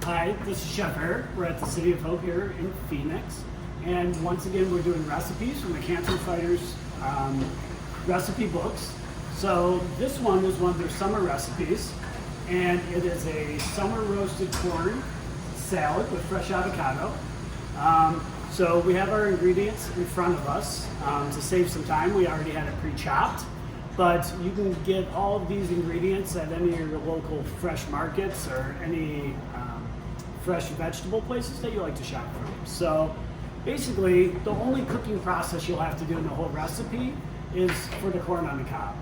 Hi, this is Chef Eric. We're at the City of Hope here in Phoenix. And once again, we're doing recipes from the Cancer Fighters recipe books. So this one is one of their summer recipes, and it is a summer roasted corn salad with fresh avocado. So we have our ingredients in front of us. To save some time, we already had it pre-chopped, but you can get all of these ingredients at any of your local fresh markets or any fresh vegetable places that you like to shop from. So basically, the only cooking process you'll have to do in the whole recipe is for the corn on the cob.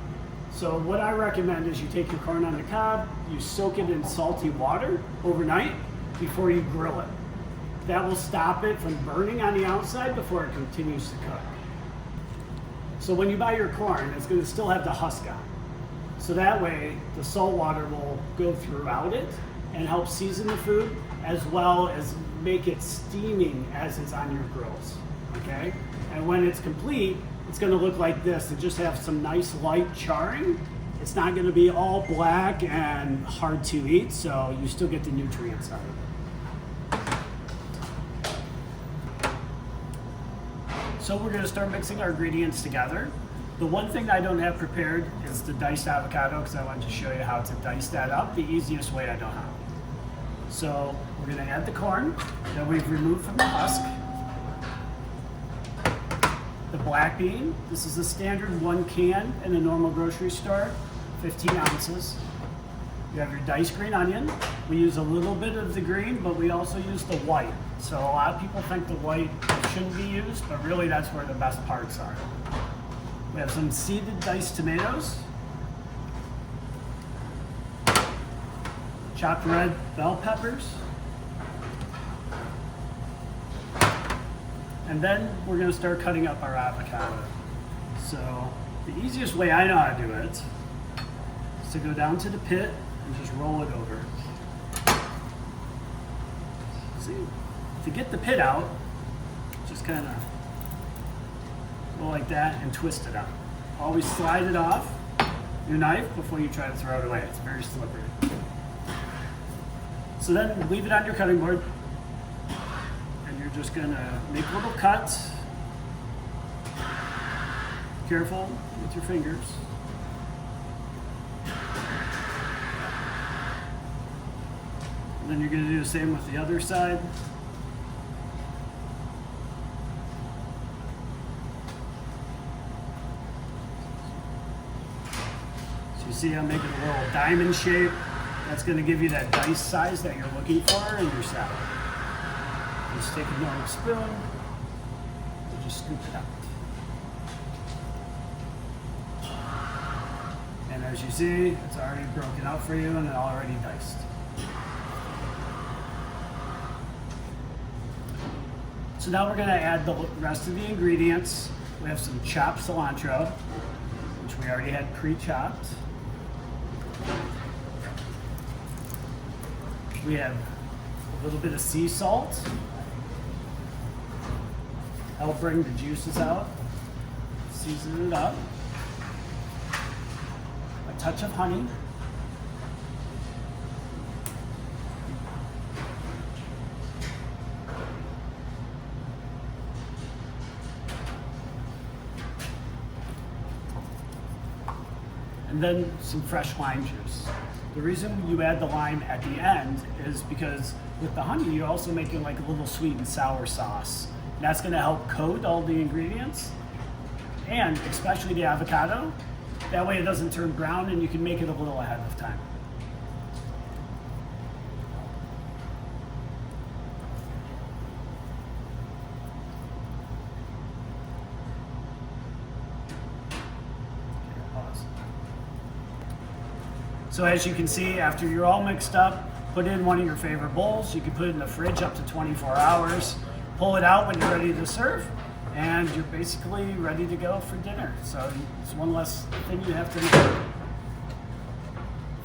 So what I recommend is you take your corn on the cob, you soak it in salty water overnight before you grill it. That will stop it from burning on the outside before it continues to cook. So when you buy your corn, it's going to still have the husk on. So that way, the salt water will go throughout it and help season the food, as well as make it steaming as it's on your grills, okay? And when it's complete, it's gonna look like this and just have some nice light charring. It's not gonna be all black and hard to eat, so you still get the nutrients out of it. So we're gonna start mixing our ingredients together. The one thing I don't have prepared is the diced avocado, because I wanted to show you how to dice that up the easiest way I know how. So we're going to add the corn that we've removed from the husk. The black bean, this is the standard 1 can in a normal grocery store, 15 ounces. You have your diced green onion. We use a little bit of the green, but we also use the white. So a lot of people think the white shouldn't be used, but really that's where the best parts are. We have some seeded diced tomatoes. Chopped red bell peppers. And then we're going to start cutting up our avocado. So the easiest way I know how to do it is to go down to the pit and just roll it over. See, to get the pit out, just kind of go like that and twist it out. Always slide it off your knife before you try to throw it away. It's very slippery. So then leave it on your cutting board, and you're just gonna make little cuts. Careful with your fingers. And then you're gonna do the same with the other side. So you see I'm making a little diamond shape. That's going to give you that dice size that you're looking for in your salad. Just take a normal spoon and just scoop it out. And as you see, it's already broken out for you and already diced. So now we're going to add the rest of the ingredients. We have some chopped cilantro, which we already had pre-chopped. We have a little bit of sea salt. Help bring the juices out. Season it up. A touch of honey. And then some fresh lime juice. The reason you add the lime at the end is because with the honey, you're also making like a little sweet and sour sauce. And that's gonna help coat all the ingredients, and especially the avocado. That way it doesn't turn brown and you can make it a little ahead of time. So as you can see, after you're all mixed up, put in one of your favorite bowls. You can put it in the fridge up to 24 hours. Pull it out when you're ready to serve, and you're basically ready to go for dinner. So it's one less thing you have to do.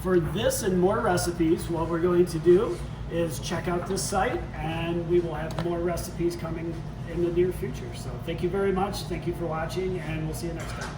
For this and more recipes, what we're going to do is check out this site, and we will have more recipes coming in the near future. So thank you very much. Thank you for watching, and we'll see you next time.